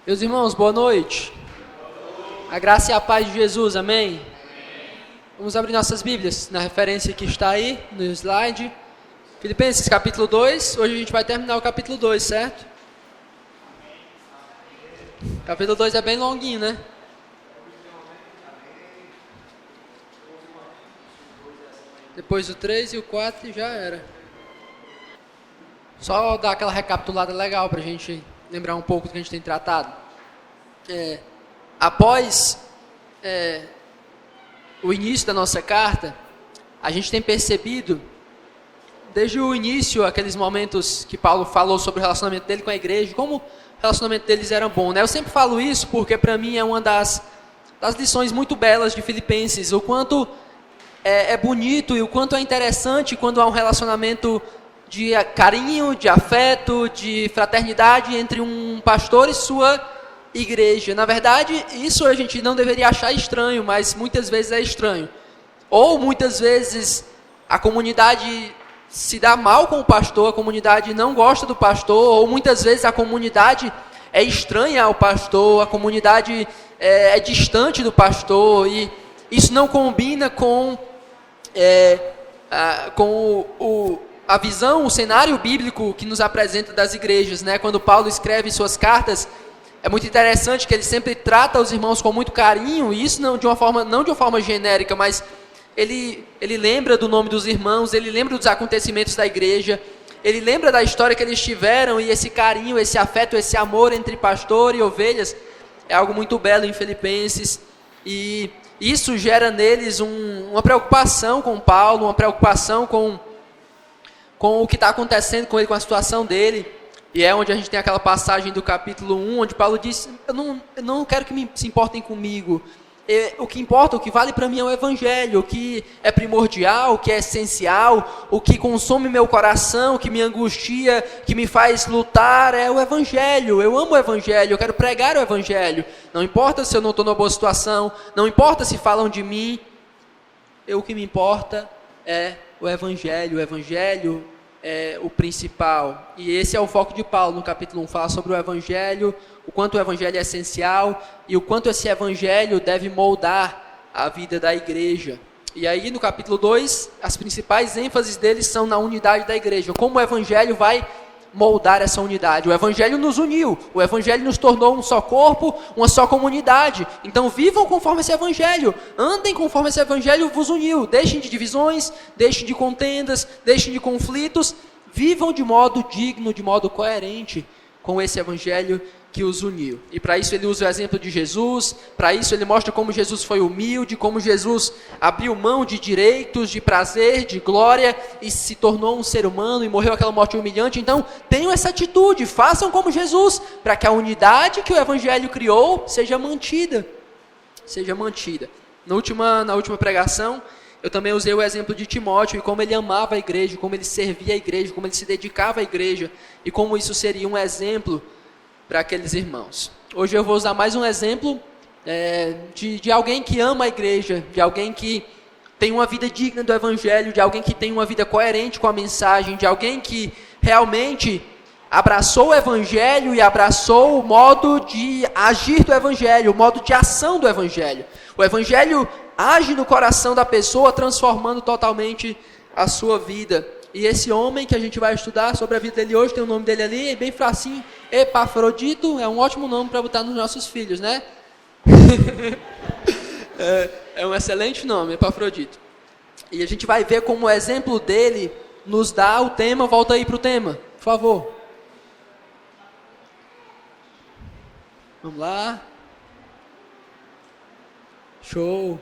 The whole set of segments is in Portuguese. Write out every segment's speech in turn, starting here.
Meus irmãos, boa noite. A graça e a paz de Jesus, amém? Vamos abrir nossas Bíblias na referência que está aí no slide. Filipenses capítulo 2, hoje a gente vai terminar o capítulo 2, certo? O capítulo 2 é bem longuinho, né? Depois o 3 e o 4 já era. Só dar aquela recapitulada legal para a gente lembrar um pouco do que a gente tem tratado. Após o início da nossa carta, a gente tem percebido, desde o início, aqueles momentos que Paulo falou sobre o relacionamento dele com a igreja, como o relacionamento deles era bom, né? Eu sempre falo isso porque para mim é uma das lições muito belas de Filipenses, o quanto é bonito e o quanto é interessante quando há um relacionamento de carinho, de afeto, de fraternidade entre um pastor e sua igreja. Na verdade, isso a gente não deveria achar estranho, mas muitas vezes é estranho. Ou muitas vezes a comunidade se dá mal com o pastor, a comunidade não gosta do pastor, ou muitas vezes a comunidade é estranha ao pastor, a comunidade é distante do pastor, e isso não combina com a visão, o cenário bíblico que nos apresenta das igrejas, né? Quando Paulo escreve suas cartas, é muito interessante que ele sempre trata os irmãos com muito carinho, e isso não de uma forma genérica, mas ele lembra do nome dos irmãos, ele lembra dos acontecimentos da igreja, ele lembra da história que eles tiveram, e esse carinho, esse afeto, esse amor entre pastor e ovelhas é algo muito belo em Filipenses, e isso gera neles uma preocupação com Paulo, uma preocupação com o que está acontecendo com ele, com a situação dele. E é onde a gente tem aquela passagem do capítulo 1, onde Paulo diz, eu não quero que se importem comigo. O que importa, o que vale para mim é o Evangelho, o que é primordial, o que é essencial, o que consome meu coração, o que me angustia, que me faz lutar, é o Evangelho. Eu amo o Evangelho, eu quero pregar o Evangelho. Não importa se eu não estou numa boa situação, não importa se falam de mim, o que me importa é o Evangelho. O Evangelho é o principal, e esse é o foco de Paulo no capítulo 1, falar sobre o Evangelho, o quanto o Evangelho é essencial, e o quanto esse Evangelho deve moldar a vida da igreja. E aí no capítulo 2, as principais ênfases deles são na unidade da igreja, como o Evangelho vai moldar essa unidade. O Evangelho nos uniu, o Evangelho nos tornou um só corpo, uma só comunidade. Então vivam conforme esse Evangelho, andem conforme esse Evangelho vos uniu. Deixem de divisões, deixem de contendas, deixem de conflitos, vivam de modo digno, de modo coerente com esse Evangelho que os uniu. E para isso ele usa o exemplo de Jesus, para isso ele mostra como Jesus foi humilde, como Jesus abriu mão de direitos, de prazer, de glória, e se tornou um ser humano e morreu aquela morte humilhante. Então tenham essa atitude, façam como Jesus, para que a unidade que o Evangelho criou seja mantida. Na última pregação, eu também usei o exemplo de Timóteo, e como ele amava a igreja, como ele servia a igreja, como ele se dedicava à igreja, e como isso seria um exemplo para aqueles irmãos. Hoje eu vou usar mais um exemplo de alguém que ama a igreja, de alguém que tem uma vida digna do Evangelho, de alguém que tem uma vida coerente com a mensagem, de alguém que realmente abraçou o Evangelho e abraçou o modo de agir do Evangelho, o modo de ação do Evangelho. O Evangelho age no coração da pessoa, transformando totalmente a sua vida. E esse homem que a gente vai estudar sobre a vida dele hoje, tem o nome dele ali, é bem facinho, Epafrodito, é um ótimo nome para botar nos nossos filhos, né? É um excelente nome, Epafrodito. E a gente vai ver como o exemplo dele nos dá o tema. Volta aí para o tema, por favor. Vamos lá. Show.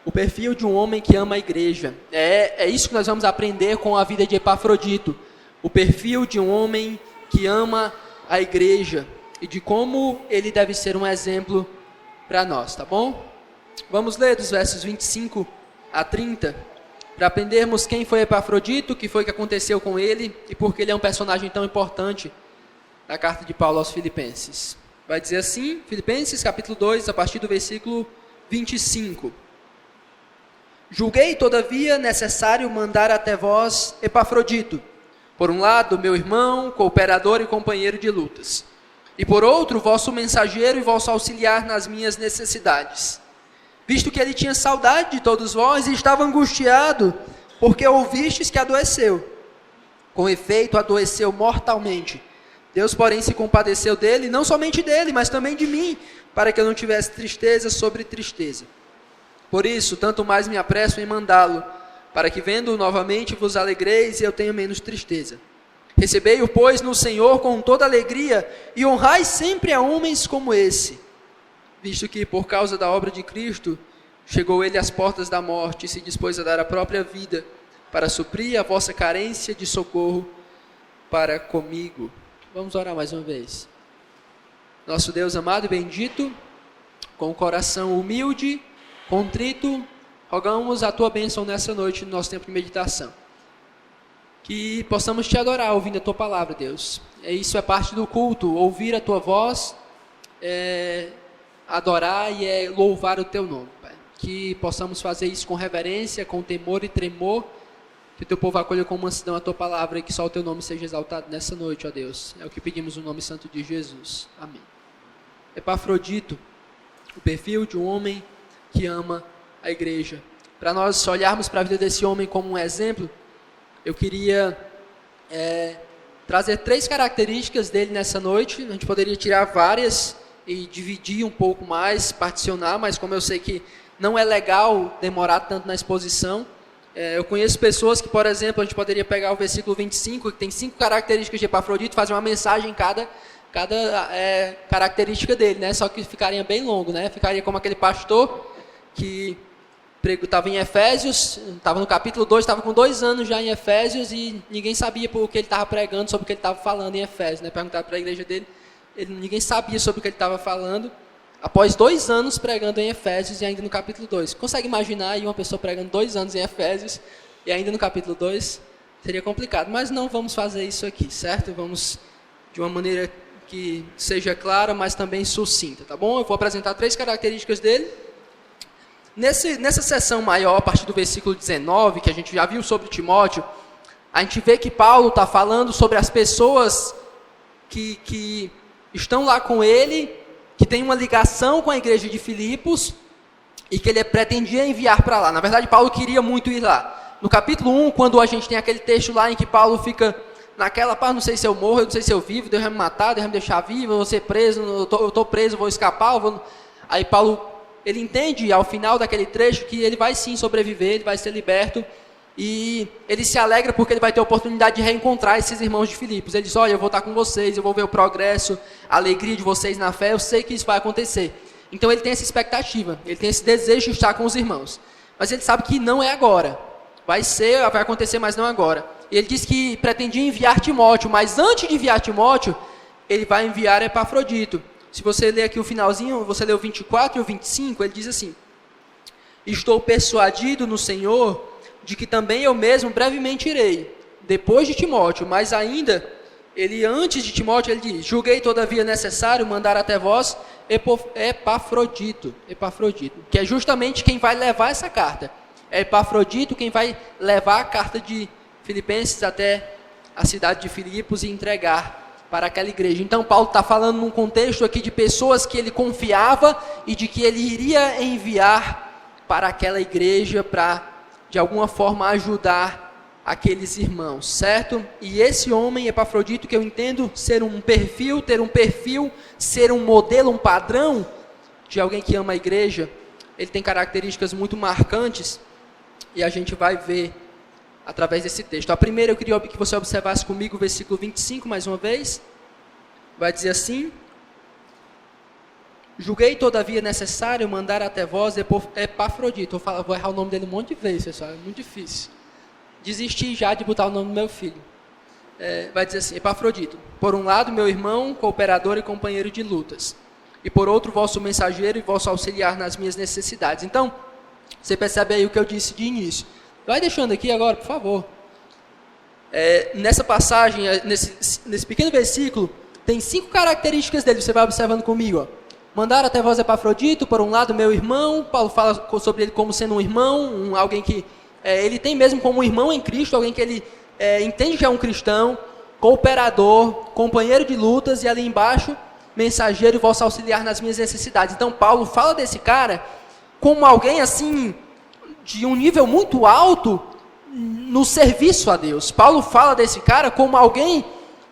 O perfil de um homem que ama a igreja. É isso que nós vamos aprender com a vida de Epafrodito. O perfil de um homem que ama a igreja. E de como ele deve ser um exemplo para nós, tá bom? Vamos ler dos versos 25 a 30, para aprendermos quem foi Epafrodito, o que foi que aconteceu com ele, e por que ele é um personagem tão importante na carta de Paulo aos Filipenses. Vai dizer assim, Filipenses capítulo 2, a partir do versículo 25. Julguei, todavia, necessário mandar até vós Epafrodito, por um lado, meu irmão, cooperador e companheiro de lutas, E por outro, vosso mensageiro e vosso auxiliar nas minhas necessidades. Visto que ele tinha saudade de todos vós e estava angustiado, porque ouvistes que adoeceu. Com efeito, adoeceu mortalmente. Deus, porém, se compadeceu dele, não somente dele, mas também de mim, para que eu não tivesse tristeza sobre tristeza. Por isso, tanto mais me apresso em mandá-lo, para que vendo-o novamente vos alegreis e eu tenha menos tristeza. Recebei-o, pois, no Senhor com toda alegria, e honrai sempre a homens como esse, visto que, por causa da obra de Cristo, chegou ele às portas da morte e se dispôs a dar a própria vida, para suprir a vossa carência de socorro para comigo. Vamos orar mais uma vez. Nosso Deus amado e bendito, com o coração humilde, contrito, rogamos a tua bênção nessa noite, no nosso tempo de meditação. Que possamos te adorar ouvindo a tua palavra, Deus. Isso é parte do culto, ouvir a tua voz, adorar e louvar o teu nome, Pai. Que possamos fazer isso com reverência, com temor e tremor, que o teu povo acolha com mansidão a tua palavra e que só o teu nome seja exaltado nessa noite, ó Deus. É o que pedimos no nome santo de Jesus. Amém. Epafrodito, o perfil de um homem que ama a igreja. Para nós olharmos para a vida desse homem como um exemplo, eu queria trazer 3 características dele nessa noite. A gente poderia tirar várias e dividir um pouco mais, particionar, mas como eu sei que não é legal demorar tanto na exposição, eu conheço pessoas que, por exemplo, a gente poderia pegar o versículo 25, que tem 5 características de Epafrodito, fazer uma mensagem em cada característica dele, né? Só que ficaria bem longo, né? Ficaria como aquele pastor que estava em Efésios, estava no capítulo 2, estava com 2 anos já em Efésios e ninguém sabia por que ele estava pregando, sobre o que ele estava falando em Efésios, né? Perguntaram para a igreja dele, ninguém sabia sobre o que ele estava falando, após 2 anos pregando em Efésios e ainda no capítulo 2. Consegue imaginar aí uma pessoa pregando 2 anos em Efésios e ainda no capítulo 2? Seria complicado, mas não vamos fazer isso aqui, certo? Vamos de uma maneira que seja clara, mas também sucinta, tá bom? Eu vou apresentar 3 características dele. Nessa sessão maior, a partir do versículo 19, que a gente já viu sobre Timóteo, a gente vê que Paulo está falando sobre as pessoas que estão lá com ele, que tem uma ligação com a igreja de Filipos, e que ele pretendia enviar para lá. Na verdade, Paulo queria muito ir lá. No capítulo 1, quando a gente tem aquele texto lá em que Paulo fica naquela parte, não sei se eu morro, eu não sei se eu vivo, Deus vai me matar, Deus vai me deixar vivo, eu vou ser preso, eu estou preso, vou escapar. Aí Paulo, ele entende ao final daquele trecho que ele vai sim sobreviver, ele vai ser liberto, e ele se alegra porque ele vai ter a oportunidade de reencontrar esses irmãos de Filipos. Ele diz, olha, eu vou estar com vocês, eu vou ver o progresso, a alegria de vocês na fé, eu sei que isso vai acontecer. Então ele tem essa expectativa, ele tem esse desejo de estar com os irmãos, mas ele sabe que não é agora, vai acontecer, mas não agora. E ele diz que pretendia enviar Timóteo, mas antes de enviar Timóteo, ele vai enviar Epafrodito. Se você ler aqui o finalzinho, você lê o 24 e o 25, ele diz assim, estou persuadido no Senhor de que também eu mesmo brevemente irei, depois de Timóteo, mas ainda, antes de Timóteo, ele diz, julguei todavia necessário mandar até vós Epafrodito, que é justamente quem vai levar essa carta. É Epafrodito quem vai levar a carta de Filipenses até a cidade de Filipos e entregar para aquela igreja. Então Paulo está falando num contexto aqui de pessoas que ele confiava e de que ele iria enviar para aquela igreja para de alguma forma ajudar aqueles irmãos, certo? E esse homem, Epafrodito, que eu entendo ser um perfil, ser um modelo, um padrão de alguém que ama a igreja, ele tem características muito marcantes e a gente vai ver através desse texto. A primeira eu queria que você observasse comigo o versículo 25 mais uma vez, vai dizer assim, julguei todavia necessário mandar até vós Epafrodito. Vou errar o nome dele um monte de vezes, pessoal, é muito difícil. Desisti já de botar o nome do meu filho. Vai dizer assim, Epafrodito, por um lado meu irmão, cooperador e companheiro de lutas, e por outro vosso mensageiro e vosso auxiliar nas minhas necessidades. Então, você percebe aí o que eu disse de início. Vai deixando aqui agora, por favor. Nessa passagem, nesse pequeno versículo, tem 5 características dele, você vai observando comigo, ó. Mandar até vós Epafrodito, por um lado meu irmão, Paulo fala sobre ele como sendo um irmão, alguém que ele tem mesmo como um irmão em Cristo, alguém que ele entende que é um cristão, cooperador, companheiro de lutas, e ali embaixo mensageiro e vosso auxiliar nas minhas necessidades. Então Paulo fala desse cara como alguém assim, de um nível muito alto no serviço a Deus. Paulo fala desse cara como alguém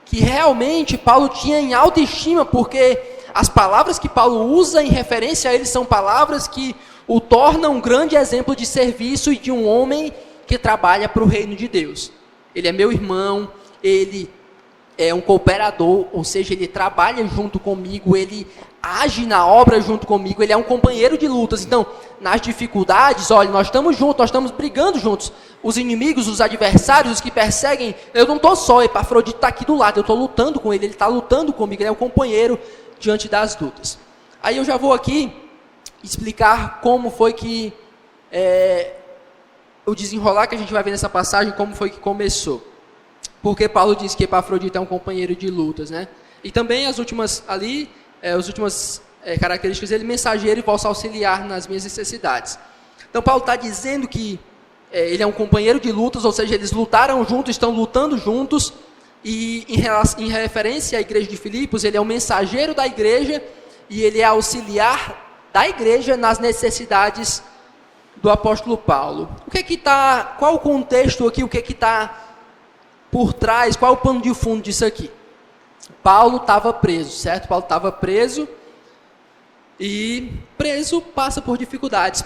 que realmente Paulo tinha em autoestima, porque as palavras que Paulo usa em referência a ele são palavras que o tornam um grande exemplo de serviço e de um homem que trabalha para o reino de Deus. Ele é meu irmão, ele é um cooperador, ou seja, ele trabalha junto comigo, ele age na obra junto comigo, ele é um companheiro de lutas. Então, nas dificuldades, olha, nós estamos juntos, nós estamos brigando juntos. Os inimigos, os adversários, os que perseguem, eu não estou só, Epafrodito está aqui do lado, eu estou lutando com ele está lutando comigo, ele é um companheiro diante das lutas. Aí eu já vou aqui explicar como foi que o desenrolar que a gente vai ver nessa passagem, como foi que começou. Porque Paulo diz que Epafrodito é um companheiro de lutas, né? E também as últimas características dele, mensageiro e vosso auxiliar nas minhas necessidades. Então Paulo está dizendo que ele é um companheiro de lutas, ou seja, eles lutaram juntos, estão lutando juntos, e em referência à igreja de Filipos, ele é um mensageiro da igreja, e ele é auxiliar da igreja nas necessidades do apóstolo Paulo. Qual o contexto aqui, o que está por trás, qual é o pano de fundo disso aqui? Paulo estava preso, certo? Paulo estava preso, e preso passa por dificuldades,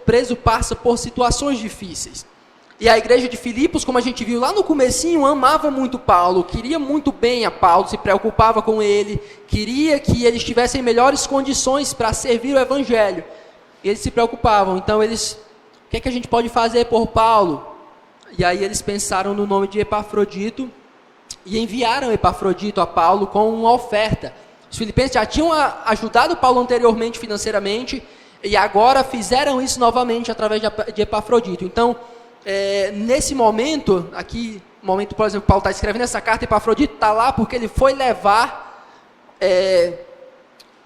preso passa por situações difíceis. E a igreja de Filipos, como a gente viu lá no comecinho, amava muito Paulo, queria muito bem a Paulo, se preocupava com ele, queria que eles tivessem melhores condições para servir o evangelho. E eles se preocupavam, então o que é que a gente pode fazer por Paulo? E aí eles pensaram no nome de Epafrodito e enviaram Epafrodito a Paulo com uma oferta. Os filipenses já tinham ajudado Paulo anteriormente financeiramente e agora fizeram isso novamente através de Epafrodito. Então, nesse momento, por exemplo, Paulo está escrevendo essa carta, Epafrodito está lá porque ele foi levar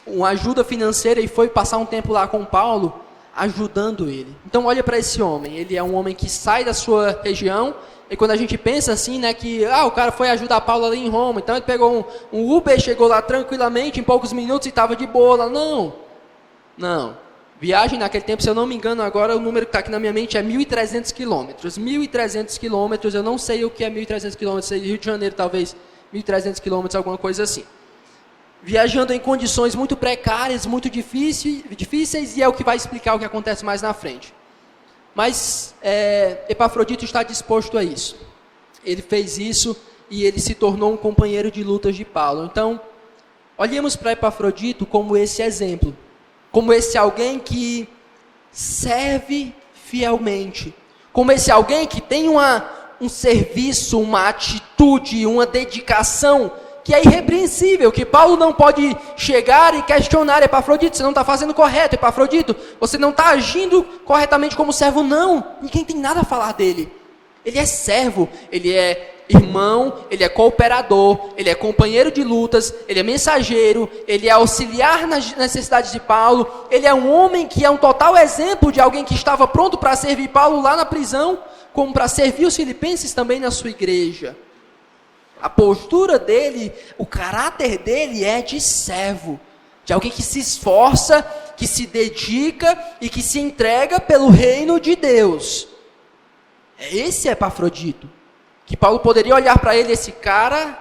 uma ajuda financeira e foi passar um tempo lá com Paulo, ajudando ele. Então olha para esse homem, ele é um homem que sai da sua região, e quando a gente pensa assim, né, que o cara foi ajudar Paulo ali em Roma, então ele pegou um Uber, chegou lá tranquilamente, em poucos minutos e estava de boa lá. Não. Viagem naquele tempo, se eu não me engano agora, o número que está aqui na minha mente é 1.300 quilômetros. 1.300 quilômetros, eu não sei o que é 1.300 quilômetros, Rio de Janeiro talvez 1.300 quilômetros, alguma coisa assim. Viajando em condições muito precárias, muito difíceis, e é o que vai explicar o que acontece mais na frente. Mas Epafrodito está disposto a isso. Ele fez isso e ele se tornou um companheiro de lutas de Paulo. Então, olhemos para Epafrodito como esse exemplo, como esse alguém que serve fielmente, como esse alguém que tem um serviço, uma atitude, uma dedicação que é irrepreensível, que Paulo não pode chegar e questionar Epafrodito, você não está fazendo correto, Epafrodito, você não está agindo corretamente como servo, não, ninguém tem nada a falar dele. Ele é servo, ele é irmão, ele é cooperador, ele é companheiro de lutas, ele é mensageiro, ele é auxiliar nas necessidades de Paulo, ele é um homem que é um total exemplo de alguém que estava pronto para servir Paulo lá na prisão, como para servir os filipenses também na sua igreja. A postura dele, o caráter dele é de servo, de alguém que se esforça, que se dedica e que se entrega pelo reino de Deus. Esse é Epafrodito, que Paulo poderia olhar para ele, esse cara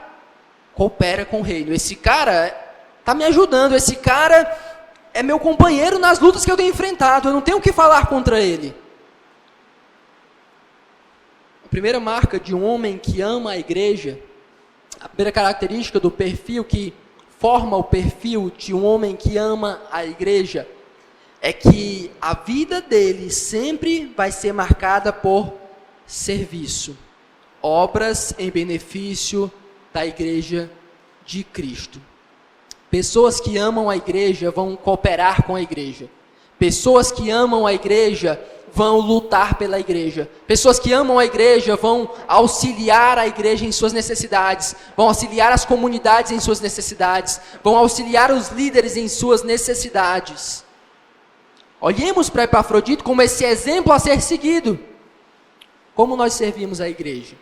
coopera com o reino, esse cara está me ajudando, esse cara é meu companheiro nas lutas que eu tenho enfrentado, eu não tenho o que falar contra ele. A primeira marca de um homem que ama a igreja, a primeira característica do perfil que forma o perfil de um homem que ama a igreja é que a vida dele sempre vai ser marcada por serviço, obras em benefício da igreja de Cristo. Pessoas que amam a igreja vão cooperar com a igreja. Pessoas que amam a igreja vão lutar pela igreja. Pessoas que amam a igreja vão auxiliar a igreja em suas necessidades, vão auxiliar as comunidades em suas necessidades, vão auxiliar os líderes em suas necessidades. Olhemos para Epafrodito como esse exemplo a ser seguido. Como nós servimos a igreja?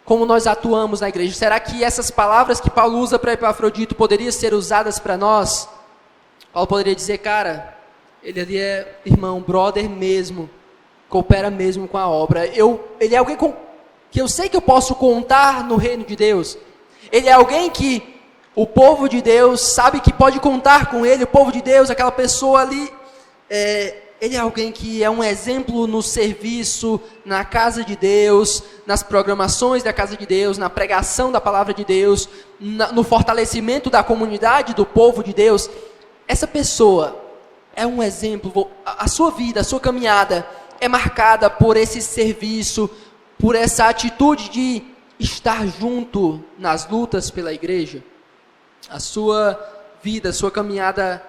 como nós atuamos na igreja? Será que essas palavras que Paulo usa para Epafrodito poderiam ser usadas para nós? Paulo poderia dizer, cara, ele ali é irmão, brother mesmo, coopera mesmo com a obra. Ele é alguém que eu sei que eu posso contar no reino de Deus. Ele é alguém que o povo de Deus sabe que pode contar com ele. O povo de Deus, aquela pessoa ali, ele é alguém que é um exemplo no serviço, na casa de Deus, nas programações da casa de Deus, na pregação da palavra de Deus, no fortalecimento da comunidade do povo de Deus. Essa pessoa é um exemplo. A sua vida, a sua caminhada é marcada por esse serviço, por essa atitude de estar junto nas lutas pela igreja. A sua vida, a sua caminhada,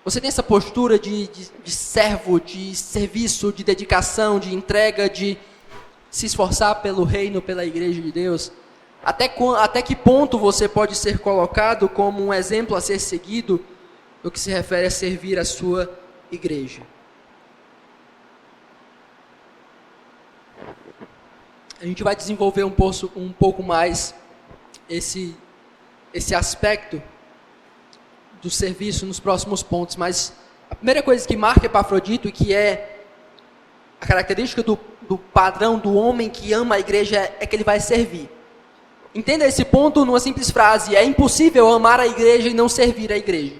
você tem essa postura de servo, de serviço, de dedicação, de entrega, de se esforçar pelo reino, pela igreja de Deus? Até que ponto você pode ser colocado como um exemplo a ser seguido no que se refere a servir a sua igreja? A gente vai desenvolver um pouco mais esse aspecto do serviço nos próximos pontos, mas a primeira coisa que marca Epafrodito e que é a característica do padrão do homem que ama a igreja é que ele vai servir. Entenda esse ponto numa simples frase: é impossível amar a igreja e não servir a igreja.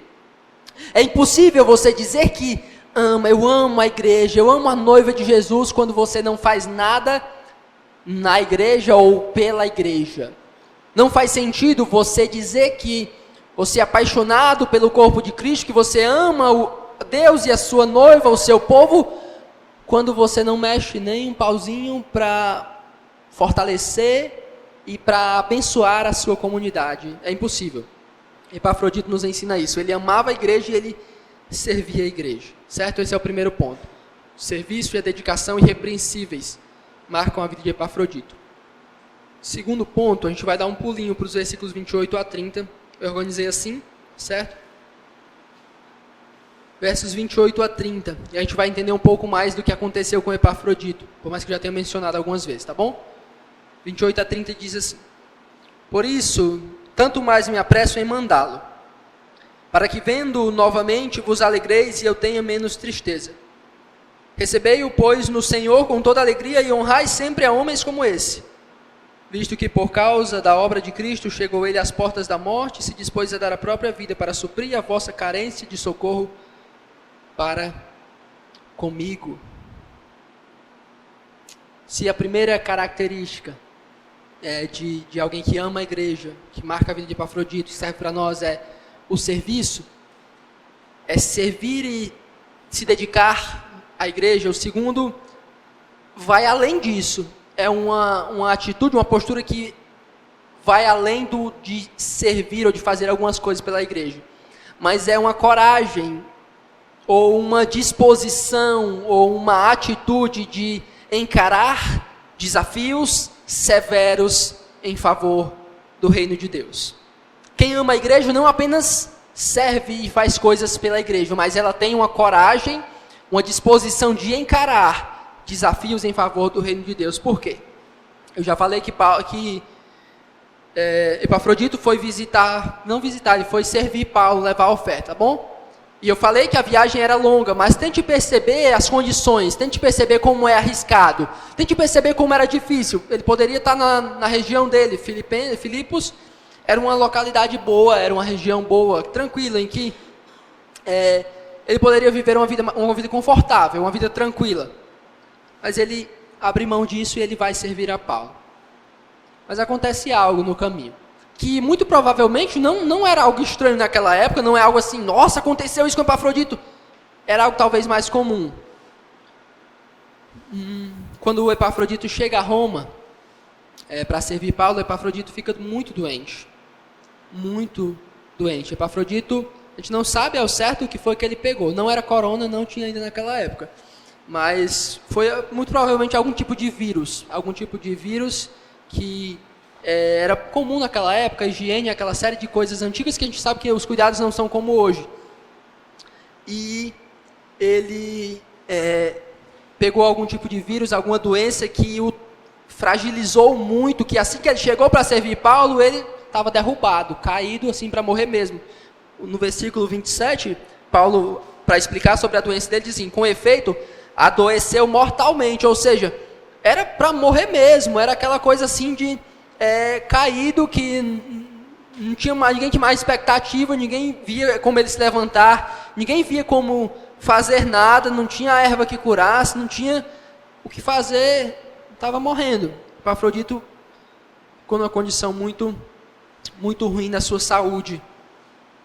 É impossível você dizer que eu amo a igreja, eu amo a noiva de Jesus, quando você não faz nada na igreja ou pela igreja. Não faz sentido você dizer que você é apaixonado pelo corpo de Cristo, que você ama Deus e a sua noiva, o seu povo, quando você não mexe nem um pauzinho para fortalecer e para abençoar a sua comunidade. É impossível. Epafrodito nos ensina isso. Ele amava a igreja e ele servia a igreja. Certo? Esse é o primeiro ponto. O serviço e a dedicação irrepreensíveis marcam a vida de Epafrodito. Segundo ponto, a gente vai dar um pulinho para os versículos 28 a 30. Eu organizei assim, certo? Versos 28 a 30. E a gente vai entender um pouco mais do que aconteceu com Epafrodito, por mais que eu já tenha mencionado algumas vezes, tá bom? 28 a 30 diz assim: por isso, tanto mais me apresso em mandá-lo, para que vendo-o novamente vos alegreis e eu tenha menos tristeza. Recebei-o, pois, no Senhor com toda alegria e honrai sempre a homens como esse, visto que por causa da obra de Cristo chegou ele às portas da morte e se dispôs a dar a própria vida para suprir a vossa carência de socorro para comigo. Se a primeira característica de alguém que ama a igreja, que marca a vida de Epafrodito, que serve para nós, é o serviço, é servir e se dedicar à igreja. O segundo vai além disso. É uma atitude, uma postura que vai além de servir ou de fazer algumas coisas pela igreja. Mas é uma coragem, ou uma disposição, ou uma atitude de encarar desafios severos em favor do reino de Deus. Quem ama a igreja não apenas serve e faz coisas pela igreja, mas ela tem uma coragem, uma disposição de encarar desafios em favor do reino de Deus. Por quê? Eu já falei que Epafrodito foi ele foi servir Paulo, levar a oferta, tá bom? E eu falei que a viagem era longa, mas tente perceber as condições, tente perceber como é arriscado, tente perceber como era difícil. Ele poderia estar na região dele, Filipos era uma localidade boa, era uma região boa, tranquila, em que ele poderia viver uma vida confortável, uma vida tranquila. Mas ele abre mão disso e ele vai servir a Paulo. Mas acontece algo no caminho, que muito provavelmente não era algo estranho naquela época, não é algo assim, nossa, aconteceu isso com Epafrodito. Era algo talvez mais comum. Quando o Epafrodito chega a Roma, para servir Paulo, Epafrodito fica muito doente. Muito doente. Epafrodito, a gente não sabe ao certo o que foi que ele pegou. Não era corona, não tinha ainda naquela época. Mas foi muito provavelmente algum tipo de vírus. Algum tipo de vírus que era comum naquela época, higiene, aquela série de coisas antigas que a gente sabe que os cuidados não são como hoje. E ele pegou algum tipo de vírus, alguma doença que o fragilizou muito, que assim que ele chegou para servir Paulo, ele estava derrubado, caído assim para morrer mesmo. No versículo 27, Paulo, para explicar sobre a doença dele, diz assim: com efeito, adoeceu mortalmente, ou seja, era para morrer mesmo, era aquela coisa assim de caído, que não tinha mais, ninguém tinha mais expectativa, ninguém via como ele se levantar, ninguém via como fazer nada, não tinha erva que curasse, não tinha o que fazer, estava morrendo. Epafrodito ficou numa condição muito, muito ruim na sua saúde.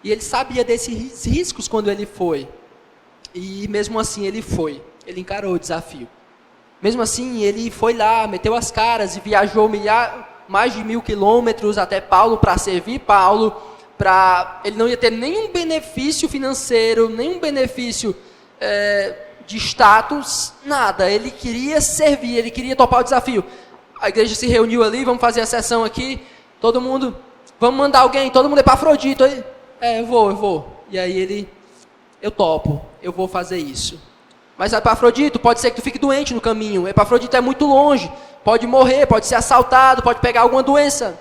E ele sabia desses riscos quando ele foi. E mesmo assim ele foi. Ele encarou o desafio. Mesmo assim ele foi lá, meteu as caras e viajou mais de 1.000 quilômetros até Paulo para servir Paulo. Ele não ia ter nenhum benefício financeiro, nenhum benefício de status, nada. Ele queria servir, ele queria topar o desafio. A igreja se reuniu ali, vamos fazer a sessão aqui. Todo mundo, vamos mandar alguém, todo mundo Epafrodito. Eu vou. E aí eu topo, eu vou fazer isso. Mas Epafrodito, pode ser que tu fique doente no caminho. Epafrodito é muito longe, pode morrer, pode ser assaltado, pode pegar alguma doença.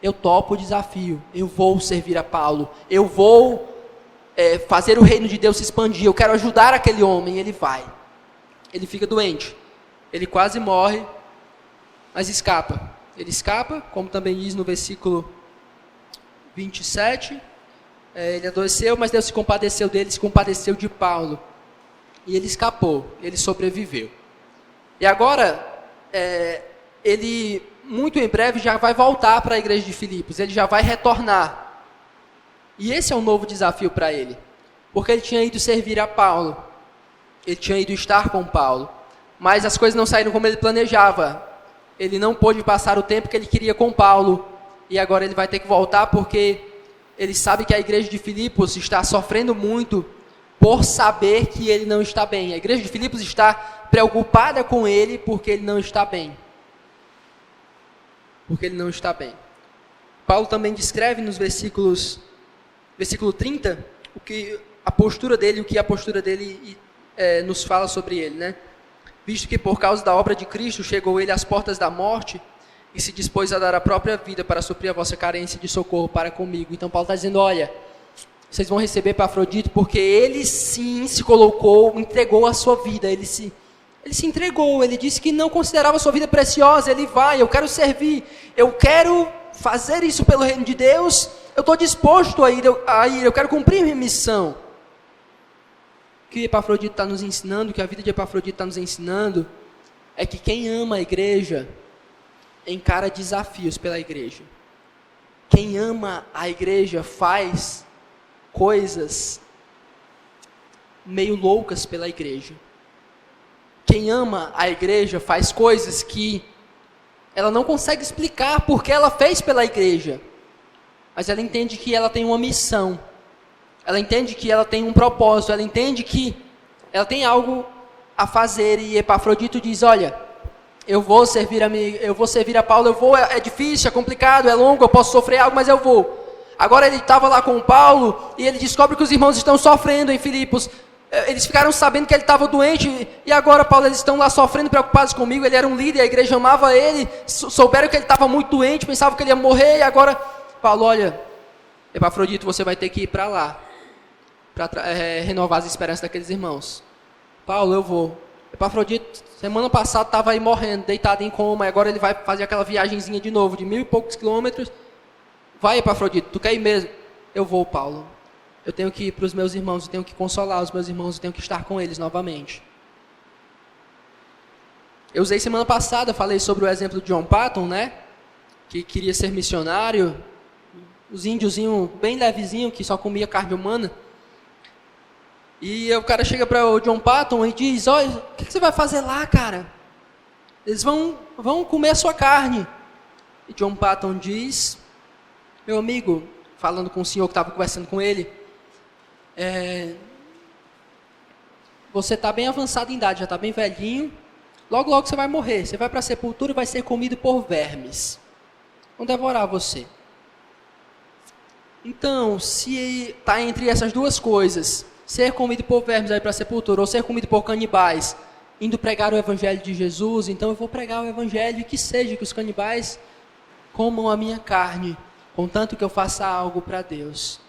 Eu topo o desafio, eu vou servir a Paulo, eu vou fazer o reino de Deus se expandir, eu quero ajudar aquele homem. Ele vai, ele fica doente, ele quase morre, mas escapa. Ele escapa, como também diz no versículo 27, ele adoeceu, mas Deus se compadeceu dele, se compadeceu de Paulo. E ele escapou, ele sobreviveu. E agora, ele, muito em breve, já vai voltar para a igreja de Filipos, ele já vai retornar. E esse é um novo desafio para ele, porque ele tinha ido servir a Paulo, ele tinha ido estar com Paulo, mas as coisas não saíram como ele planejava. Ele não pôde passar o tempo que ele queria com Paulo, e agora ele vai ter que voltar, porque ele sabe que a igreja de Filipos está sofrendo muito por saber que ele não está bem. A igreja de Filipos está preocupada com ele porque ele não está bem. Porque ele não está bem. Paulo também descreve nos versículo 30, o que a postura dele nos fala sobre ele, né? Visto que por causa da obra de Cristo chegou ele às portas da morte e se dispôs a dar a própria vida para suprir a vossa carência de socorro para comigo. Então Paulo está dizendo, olha, vocês vão receber Epafrodito porque ele sim se colocou, entregou a sua vida, ele se entregou, ele disse que não considerava a sua vida preciosa, ele vai, eu quero servir, eu quero fazer isso pelo reino de Deus, eu estou disposto a ir, eu quero cumprir minha missão. O que Epafrodito está nos ensinando, o que a vida de Epafrodito está nos ensinando, é que quem ama a igreja, encara desafios pela igreja. Quem ama a igreja faz coisas meio loucas pela igreja. Quem ama a igreja faz coisas que ela não consegue explicar porque ela fez pela igreja, mas ela entende que ela tem uma missão, ela entende que ela tem um propósito, ela entende que ela tem algo a fazer. E Epafrodito diz, olha, eu vou servir a Paulo, é difícil, é complicado, é longo, eu posso sofrer algo, mas eu vou. Agora ele estava lá com Paulo e ele descobre que os irmãos estão sofrendo em Filipos. Eles ficaram sabendo que ele estava doente e agora, Paulo, eles estão lá sofrendo, preocupados comigo. Ele era um líder, a igreja amava ele, souberam que ele estava muito doente, pensavam que ele ia morrer. E agora, Paulo, olha, Epafrodito, você vai ter que ir para lá, para renovar as esperanças daqueles irmãos. Paulo, eu vou. Epafrodito, semana passada estava aí morrendo, deitado em coma, e agora ele vai fazer aquela viagenzinha de novo, de 1.000 e poucos quilômetros. Vai, Epafrodito, tu quer ir mesmo? Eu vou, Paulo. Eu tenho que ir para os meus irmãos, eu tenho que consolar os meus irmãos, eu tenho que estar com eles novamente. Eu usei semana passada, falei sobre o exemplo de John Patton, né? Que queria ser missionário, os índiozinhos bem levezinho, que só comia carne humana. E o cara chega para o John Patton e diz, olha, o que você vai fazer lá, cara? Eles vão comer a sua carne. E John Patton diz, meu amigo, falando com o senhor que estava conversando com ele, você está bem avançado em idade, já está bem velhinho, logo logo você vai morrer, você vai para a sepultura e vai ser comido por vermes, vão devorar você. Então, se está entre essas duas coisas, ser comido por vermes aí para a sepultura, ou ser comido por canibais, indo pregar o evangelho de Jesus, então eu vou pregar o evangelho e que seja que os canibais comam a minha carne, contanto que eu faça algo para Deus.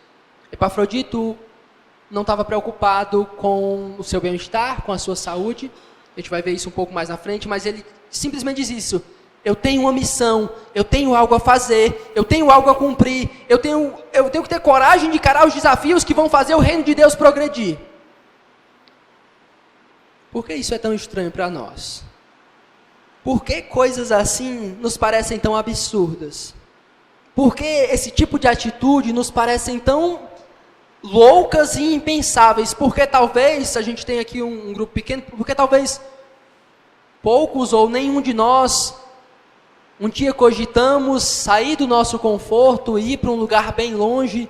Epafrodito não estava preocupado com o seu bem-estar, com a sua saúde. A gente vai ver isso um pouco mais na frente, mas ele simplesmente diz isso: eu tenho uma missão, eu tenho algo a fazer, eu tenho algo a cumprir, eu tenho que ter coragem de encarar os desafios que vão fazer o reino de Deus progredir. Por que isso é tão estranho para nós? Por que coisas assim nos parecem tão absurdas? Por que esse tipo de atitude nos parecem tão loucas e impensáveis? Porque talvez, a gente tem aqui um grupo pequeno, porque talvez poucos ou nenhum de nós um dia cogitamos sair do nosso conforto e ir para um lugar bem longe,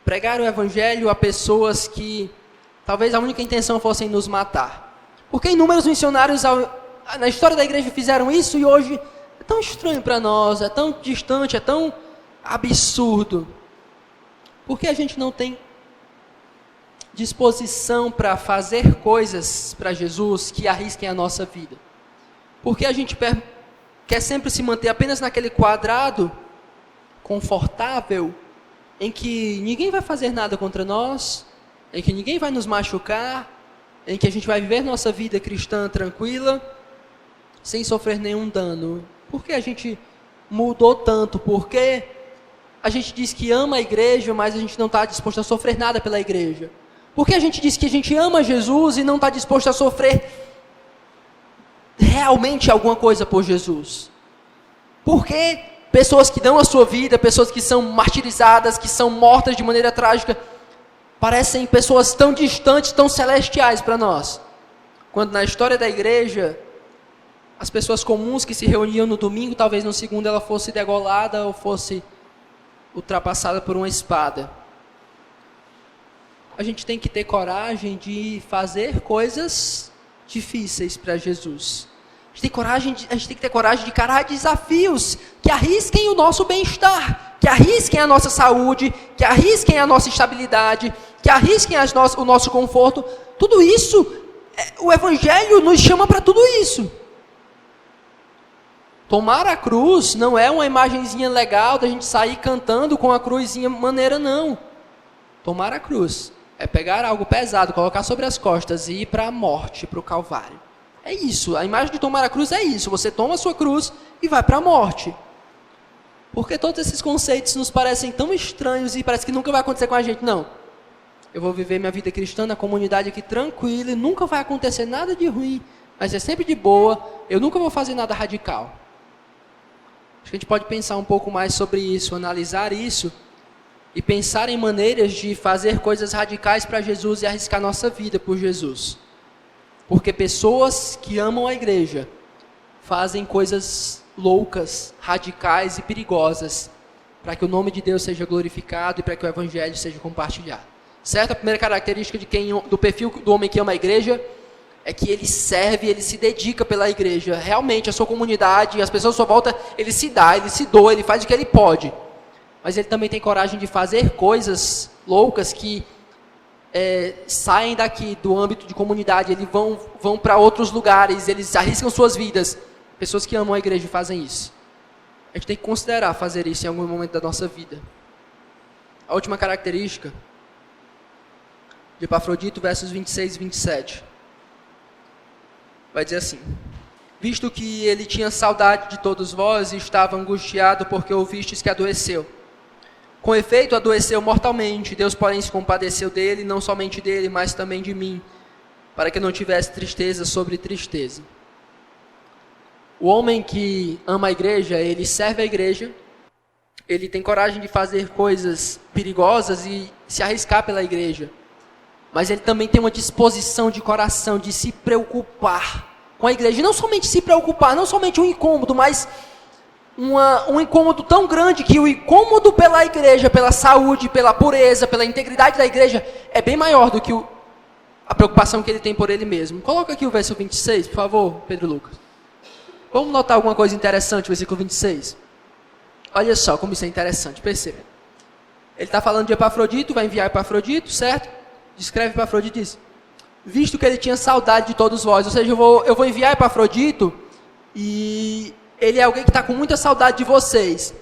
pregar o evangelho a pessoas que talvez a única intenção fosse nos matar. Porque inúmeros missionários na história da igreja fizeram isso e hoje é tão estranho para nós, é tão distante, é tão absurdo. Por que a gente não tem disposição para fazer coisas para Jesus que arrisquem a nossa vida? Por que a gente quer sempre se manter apenas naquele quadrado confortável em que ninguém vai fazer nada contra nós, em que ninguém vai nos machucar, em que a gente vai viver nossa vida cristã tranquila, sem sofrer nenhum dano? Por que a gente mudou tanto? Por que a gente diz que ama a igreja, mas a gente não está disposto a sofrer nada pela igreja? Por que a gente diz que a gente ama Jesus e não está disposto a sofrer realmente alguma coisa por Jesus? Por que pessoas que dão a sua vida, pessoas que são martirizadas, que são mortas de maneira trágica, parecem pessoas tão distantes, tão celestiais para nós? Quando na história da igreja, as pessoas comuns que se reuniam no domingo, talvez no segundo ela fosse degolada ou fosse ultrapassada por uma espada. A gente tem que ter coragem de fazer coisas difíceis para Jesus. A gente tem que ter coragem de encarar desafios que arrisquem o nosso bem-estar, que arrisquem a nossa saúde, que arrisquem a nossa estabilidade, que arrisquem o nosso conforto. Tudo isso, o Evangelho nos chama para tudo isso. Tomar a cruz não é uma imagenzinha legal da gente sair cantando com a cruzinha maneira, não. Tomar a cruz é pegar algo pesado, colocar sobre as costas e ir para a morte, para o Calvário. É isso, a imagem de tomar a cruz é isso. Você toma a sua cruz e vai para a morte. Porque todos esses conceitos nos parecem tão estranhos e parece que nunca vai acontecer com a gente. Não, eu vou viver minha vida cristã na comunidade aqui tranquila e nunca vai acontecer nada de ruim, mas é sempre de boa, eu nunca vou fazer nada radical. Acho que a gente pode pensar um pouco mais sobre isso, analisar isso e pensar em maneiras de fazer coisas radicais para Jesus e arriscar nossa vida por Jesus. Porque pessoas que amam a igreja fazem coisas loucas, radicais e perigosas para que o nome de Deus seja glorificado e para que o evangelho seja compartilhado. Certo? A primeira característica do perfil do homem que ama a igreja é que ele serve, ele se dedica pela igreja. Realmente, a sua comunidade, as pessoas à sua volta, ele se dá, ele se doa, ele faz o que ele pode. Mas ele também tem coragem de fazer coisas loucas que saem daqui do âmbito de comunidade, eles vão para outros lugares, eles arriscam suas vidas. Pessoas que amam a igreja fazem isso. A gente tem que considerar fazer isso em algum momento da nossa vida. A última característica de Epafrodito, versos 26 e 27. Vai dizer assim: visto que ele tinha saudade de todos vós e estava angustiado porque ouvistes que adoeceu. Com efeito, adoeceu mortalmente. Deus, porém, se compadeceu dele, não somente dele, mas também de mim, para que não tivesse tristeza sobre tristeza. O homem que ama a igreja, ele serve a igreja, ele tem coragem de fazer coisas perigosas e se arriscar pela igreja. Mas ele também tem uma disposição de coração de se preocupar com a igreja. E não somente se preocupar, não somente um incômodo, mas um incômodo tão grande que o incômodo pela igreja, pela saúde, pela pureza, pela integridade da igreja é bem maior do que a preocupação que ele tem por ele mesmo. Coloca aqui o verso 26, por favor, Pedro Lucas. Vamos notar alguma coisa interessante no versículo 26. Olha só como isso é interessante, perceba. Ele está falando de Epafrodito, vai enviar Epafrodito, certo? Descreve Epafrodito e diz: visto que ele tinha saudade de todos vós. Ou seja, eu vou enviar Epafrodito, e ele é alguém que está com muita saudade de vocês.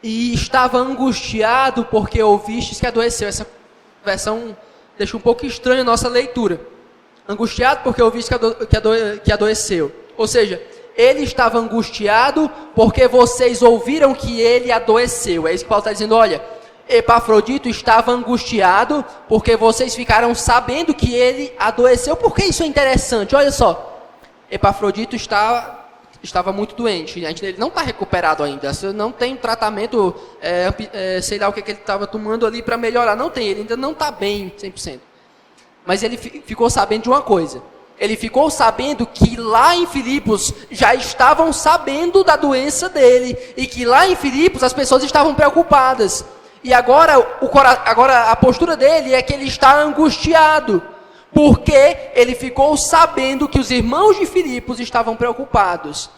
E estava angustiado porque ouvistes que adoeceu. Essa versão deixa um pouco estranha a nossa leitura. Angustiado porque ouvistes que adoeceu. Ou seja, ele estava angustiado porque vocês ouviram que ele adoeceu. É isso que Paulo está dizendo, olha... Epafrodito estava angustiado porque vocês ficaram sabendo que ele adoeceu. Por que isso é interessante? Olha só, Epafrodito estava muito doente, ele não está recuperado ainda, não tem tratamento, sei lá o que ele estava tomando ali para melhorar, não tem, ele ainda não está bem 100%. Mas ele ficou sabendo de uma coisa, ele ficou sabendo que lá em Filipos já estavam sabendo da doença dele, e que lá em Filipos as pessoas estavam preocupadas. E agora a postura dele é que ele está angustiado, porque ele ficou sabendo que os irmãos de Filipos estavam preocupados.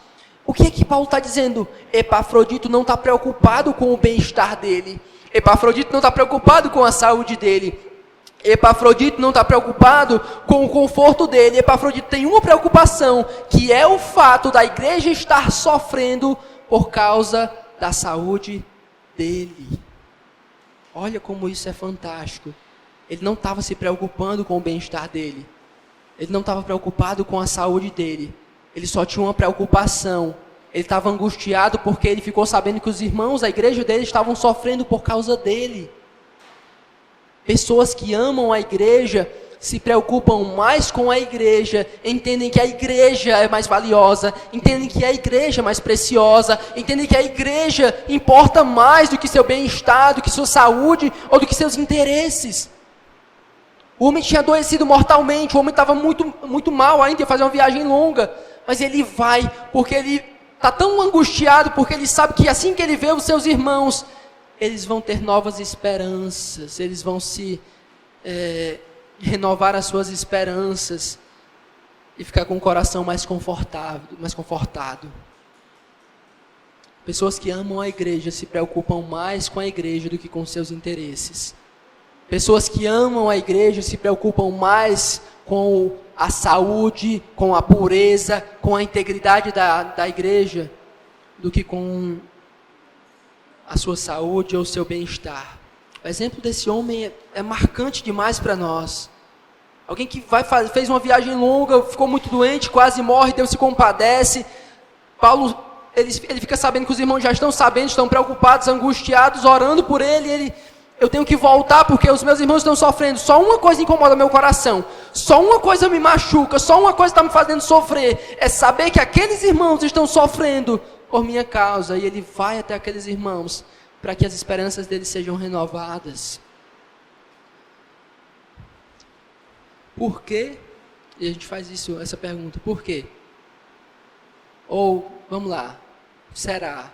O que é que Paulo está dizendo? Epafrodito não está preocupado com o bem-estar dele. Epafrodito não está preocupado com a saúde dele. Epafrodito não está preocupado com o conforto dele. Epafrodito tem uma preocupação, que é o fato da igreja estar sofrendo por causa da saúde dele. Olha como isso é fantástico. Ele não estava se preocupando com o bem-estar dele. Ele não estava preocupado com a saúde dele. Ele só tinha uma preocupação. Ele estava angustiado porque ele ficou sabendo que os irmãos da igreja dele estavam sofrendo por causa dele. Pessoas que amam a igreja se preocupam mais com a igreja, entendem que a igreja é mais valiosa, entendem que a igreja é mais preciosa, entendem que a igreja importa mais do que seu bem-estar, do que sua saúde ou do que seus interesses. O homem tinha adoecido mortalmente, o homem estava muito, muito mal ainda, ia fazer uma viagem longa, mas ele vai porque ele está tão angustiado, porque ele sabe que assim que ele vê os seus irmãos, eles vão ter novas esperanças, eles vão se renovar as suas esperanças e ficar com o coração mais confortado. Pessoas que amam a igreja se preocupam mais com a igreja do que com seus interesses. Pessoas que amam a igreja se preocupam mais com a saúde, com a pureza, com a integridade da igreja, do que com a sua saúde ou o seu bem-estar. O exemplo desse homem é marcante demais para nós. Alguém que fez uma viagem longa, ficou muito doente, quase morre, Deus se compadece. Paulo, ele fica sabendo que os irmãos já estão sabendo, estão preocupados, angustiados, orando por ele. Eu tenho que voltar porque os meus irmãos estão sofrendo. Só uma coisa incomoda meu coração. Só uma coisa me machuca. Só uma coisa está me fazendo sofrer. É saber que aqueles irmãos estão sofrendo por minha causa. E ele vai até aqueles irmãos para que as esperanças deles sejam renovadas. Por quê? E a gente faz essa pergunta. Por quê? Ou, vamos lá. Será?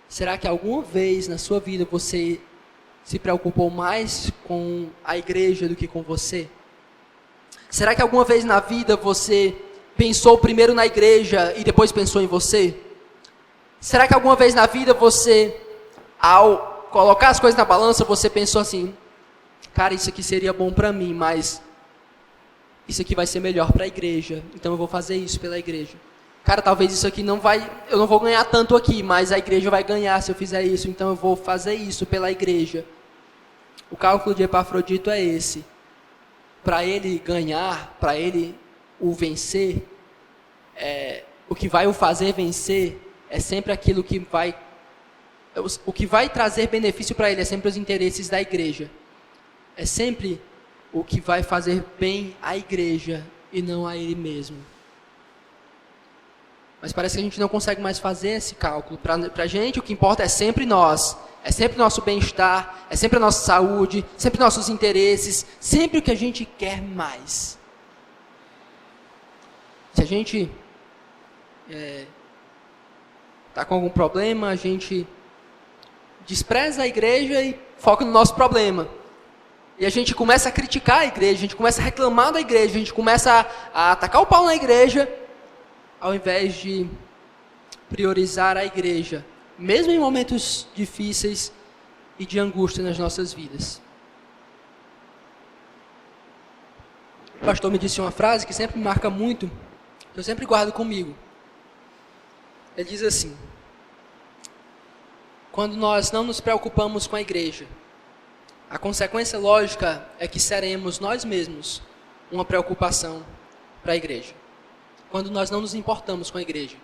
Será que alguma vez na sua vida você se preocupou mais com a igreja do que com você? Será que alguma vez na vida você pensou primeiro na igreja e depois pensou em você? Será que alguma vez na vida você, ao colocar as coisas na balança, você pensou assim, cara, isso aqui seria bom para mim, mas isso aqui vai ser melhor para a igreja, então eu vou fazer isso pela igreja. Cara, talvez isso aqui eu não vou ganhar tanto aqui, mas a igreja vai ganhar se eu fizer isso, então eu vou fazer isso pela igreja. O cálculo de Epafrodito é esse. Para ele ganhar, para ele o vencer, o que vai o fazer vencer é sempre aquilo que vai... O que vai trazer benefício para ele é sempre os interesses da igreja. É sempre o que vai fazer bem à igreja e não a ele mesmo. Mas parece que a gente não consegue mais fazer esse cálculo. Para a gente, o que importa é sempre nós. É sempre o nosso bem-estar, é sempre a nossa saúde, sempre nossos interesses, sempre o que a gente quer mais. Se a gente está com algum problema, a gente despreza a igreja e foca no nosso problema. E a gente começa a criticar a igreja, a gente começa a reclamar da igreja, a gente começa a atacar o pau na igreja, ao invés de priorizar a igreja, mesmo em momentos difíceis e de angústia nas nossas vidas. O pastor me disse uma frase que sempre me marca muito, que eu sempre guardo comigo. Ele diz assim: quando nós não nos preocupamos com a igreja, a consequência lógica é que seremos nós mesmos uma preocupação para a igreja. Quando nós não nos importamos com a igreja,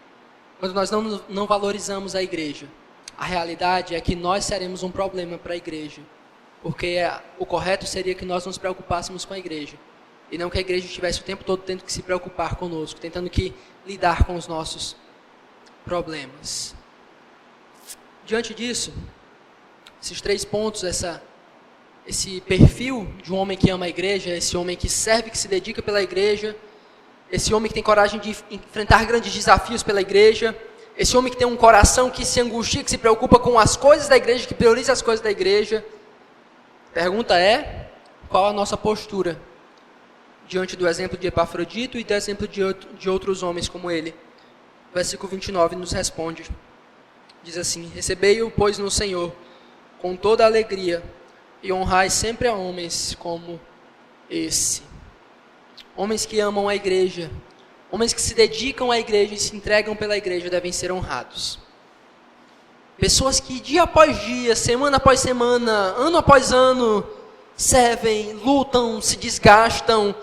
quando nós não valorizamos a igreja, a realidade é que nós seremos um problema para a igreja. Porque o correto seria que nós nos preocupássemos com a igreja. E não que a igreja estivesse o tempo todo tendo que se preocupar conosco, tentando que lidar com os nossos problemas. Diante disso, esses 3 pontos, esse perfil de um homem que ama a igreja, esse homem que serve, que se dedica pela igreja, esse homem que tem coragem de enfrentar grandes desafios pela igreja, esse homem que tem um coração que se angustia, que se preocupa com as coisas da igreja, que prioriza as coisas da igreja. A pergunta é, qual a nossa postura diante do exemplo de Epafrodito e do exemplo de outros homens como ele? O versículo 29 nos responde, diz assim: recebei-o, pois, no Senhor, com toda alegria, e honrai sempre a homens como esse. Homens que amam a igreja, homens que se dedicam à igreja e se entregam pela igreja devem ser honrados. Pessoas que dia após dia, semana após semana, ano após ano, servem, lutam, se desgastam,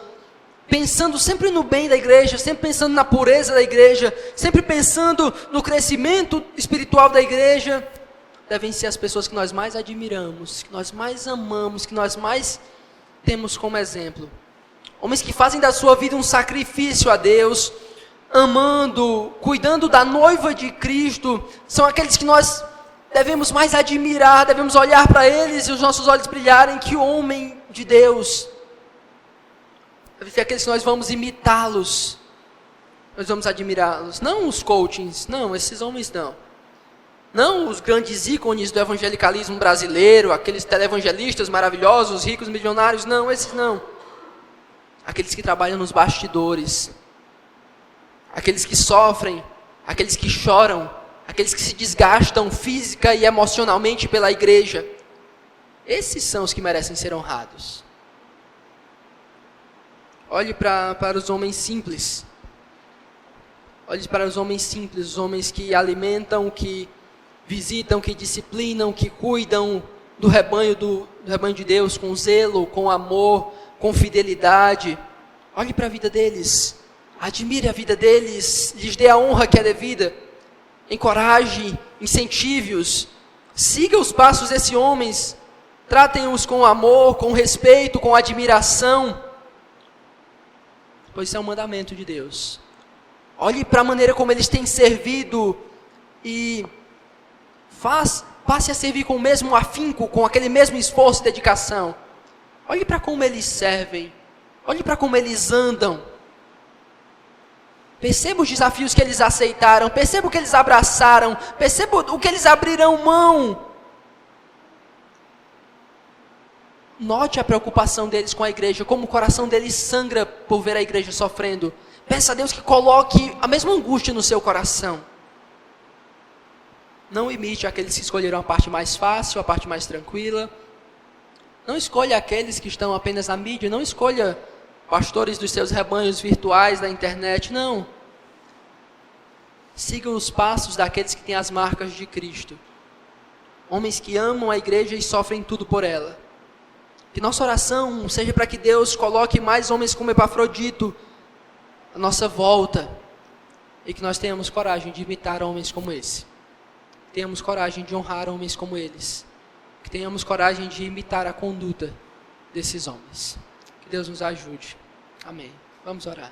pensando sempre no bem da igreja, sempre pensando na pureza da igreja, sempre pensando no crescimento espiritual da igreja, devem ser as pessoas que nós mais admiramos, que nós mais amamos, que nós mais temos como exemplo. Homens que fazem da sua vida um sacrifício a Deus, amando, cuidando da noiva de Cristo, são aqueles que nós devemos mais admirar, devemos olhar para eles e os nossos olhos brilharem. Que homem de Deus! Deve ser aqueles que nós vamos imitá-los, nós vamos admirá-los. Não os coachings, não, esses homens não. Não os grandes ícones do evangelicalismo brasileiro, aqueles televangelistas maravilhosos, ricos, milionários, não, esses não. Aqueles que trabalham nos bastidores, aqueles que sofrem, aqueles que choram, aqueles que se desgastam física e emocionalmente pela igreja. Esses são os que merecem ser honrados. Olhe para os homens simples. Olhe para os homens simples, os homens que alimentam, que visitam, que disciplinam, que cuidam do rebanho de Deus com zelo, com amor, com fidelidade. Olhe para a vida deles, admire a vida deles, lhes dê a honra que é devida, encoraje, incentive-os, siga os passos desses homens, tratem-os com amor, com respeito, com admiração, pois isso é um mandamento de Deus. Olhe para a maneira como eles têm servido e passe a servir com o mesmo afinco, com aquele mesmo esforço e dedicação. Olhe para como eles servem, olhe para como eles andam. Perceba os desafios que eles aceitaram, perceba o que eles abraçaram, perceba o que eles abriram mão. Note a preocupação deles com a igreja, como o coração deles sangra por ver a igreja sofrendo. Peça a Deus que coloque a mesma angústia no seu coração. Não imite aqueles que escolheram a parte mais fácil, a parte mais tranquila. Não escolha aqueles que estão apenas na mídia, não escolha pastores dos seus rebanhos virtuais da internet, não. Siga os passos daqueles que têm as marcas de Cristo. Homens que amam a igreja e sofrem tudo por ela. Que nossa oração seja para que Deus coloque mais homens como Epafrodito à nossa volta. E que nós tenhamos coragem de imitar homens como esse. Tenhamos coragem de honrar homens como eles. Que tenhamos coragem de imitar a conduta desses homens. Que Deus nos ajude. Amém. Vamos orar.